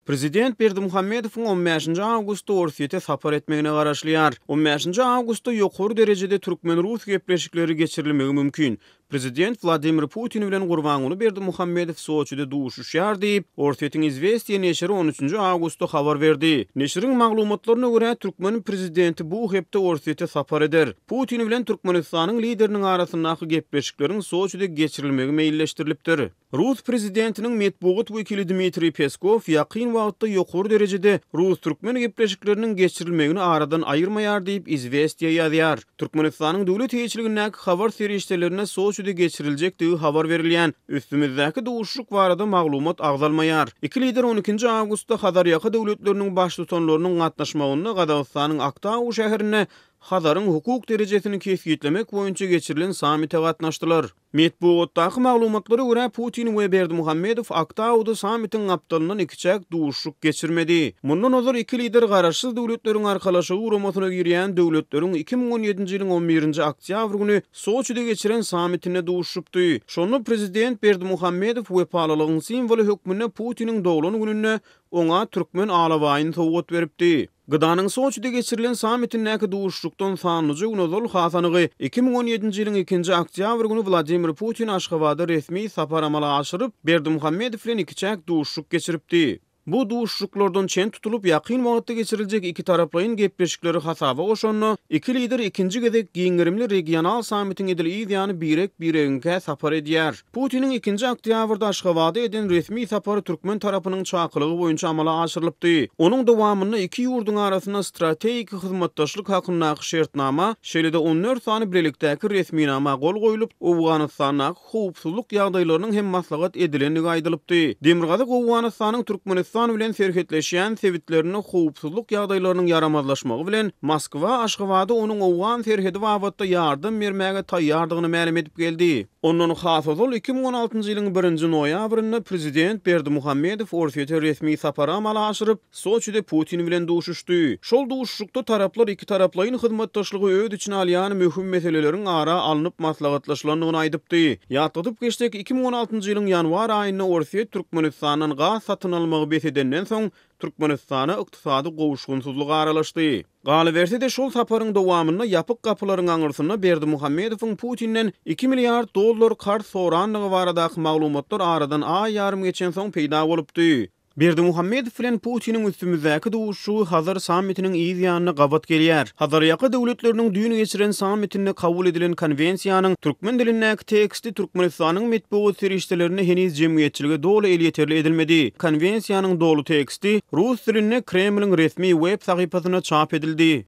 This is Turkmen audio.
Prezident Berdimuhammedowyň 15-nji awgustda Orsiýete sapar etmegine garaşlýar. 15-nji awgustda ýokary derejede türkmen-rus gepleşikleri geçirilmegi mümkin. Prezident Vladimir Putin bilen Gurbanuly Berdimuhammedow Soçyda duşuşýar diýip, Orsiýetiň Izvestiýa neşri 13-nji awgustda habar berdi. Neşriň maglumatlaryna görä Türkmen prezidenti bu hepde Orsiýete sapar eder. Putin bilen Türkmenistanyň lideriniň arasyndaky gepleşikleriň Soçyda geçirilmegi meýilleşdirilipdir. Rus prezidentiniň medbugat wekili Dmitri Peskov ýakyn wagtda ýokary derejede Rus-türkmen gepleşikleriniň geçirilmegini aradan aýyrmaýar diýip Izvestiýa ýazýar. Türkmenistanyň döwlet heýçiligindäki habar serişdelerine Soçyda geçiriljek diýip habar berilýän. Üstümizdäki duşuşyk barada maglumat agzalmaýar. Iki lider 12-nji awgustda Hazarýaky döwletleriniň baş tutanlarynyň gatnaşmagyna Gazagystanyň Aktau şäherine Hazaryň hukuk derejesini kesgitlemek boýunça geçirilen samite gatnaşdylar. Medbugatdaky maglumatlara görä Putin we Berdimuhammedow Aktauda samitiň aptalyndan ikiçäk duşuşyk geçirmedi. Mundan ozar iki lider garaşsyz döwletleriň arkalaşygy uramasyna girýän döwletleriň 2017-nji ýylyň 11-nji oktýabr güni Soçyda geçiren samitine duşuşupdy. Şonu prezident Berdimuhammedow we palalygyň simwolu hökmüne Putiniň dowlany gününe oňa türkmen alawaýyny sowgat beripdi. Gıdanyň Soçyda geçirilen samitindäki duşuşykdan sanlyjy Unuzul Hasanygy 2017-nji ýylyň 2-nji oktýabr güni Vladimir Putin Aşgabatda resmi sapar amala aşyryp Berdimuhammedow bilen ikiçäk duşuşyk geçiripdi. Bu duşuşyklardan çen tutulup ýakyn wagtda geçiriljek iki taraplaryň gepleşikleri hasaba goşanny iki lider ikinji gezek giňirimli regional samitiň edilýäni biregiňe sapar edýär. Putiniň 2-nji oktýabrda Aşgabatda eden resmi sapary türkmen tarapynyň çakylygy boýunça amala aşyrylypdy. Onuň dowamyny iki ýurdun arasynda strategik hyzmatdaşlyk hakyndaky şertnama, şeýle-de 14 sany bilelikdäki resminama gol goýulyp, Awganystanyň howpsuzlyk ýagdaýlarynyň hem maslahat edilenligi aýdylypdy. Demirgazy Awganystanyň Türkmenistan bilen serhetleşýän sewitlerini howpsuzlyk ýagdaýlarynyň yaramazlaşmagy bilen Moskwa Aşgabatda onuň Awgan serhedi wagtda ýardym bermäge taýýardygyny ma'lum edip geldi. Ondan hasazol 2016-njy ýylyň 1-nji noýabrynda prezident Berdimuhammedow Orsiýete resmi sapara amala aşyryp Soçyda Putin bilen duşuşdy. Şol duşuşykda taraplar iki taraplaryň hyzmatdaşlygy öz içine alýan möhüm meseleleriň ara alınıp maslahatlaşylandygyny aýdypdy. Ýatdyp geçdik 2016-njy ýylyň ýanwar aýynda Orsiýet Türkmenistanyň gaz satyn almagy edenden soň Türkmenistana ykdysady gowuşgunsuzlyga aralaşdy. Galaberse şol saparyň dowamyna ýapyk gapylaryň aňyrsyna Berdimuhammedowyň Putinden 2 milliard dollar kart soranlygy baradaky maglumatlar aradan ýarym geçen soň peýda bolupdy. Berdimuhammedow bilen Putiniň üstümizdäki duşuşy Hazar samitiniň ýyzyanyna gabat gelýär. Hazarýaky döwletleriniň düýnü geçiren samitinde kabul edilen konwensiýanyň türkmen dilindäki teksti Türkmenistanyň medbugat serişdelerine heniz jemgyýetçiligi dolu el ýeterli edilmedi. Konwensiýanyň dolu teksti rus dilinde Kremliň resmi web sahypasyna çap edildi.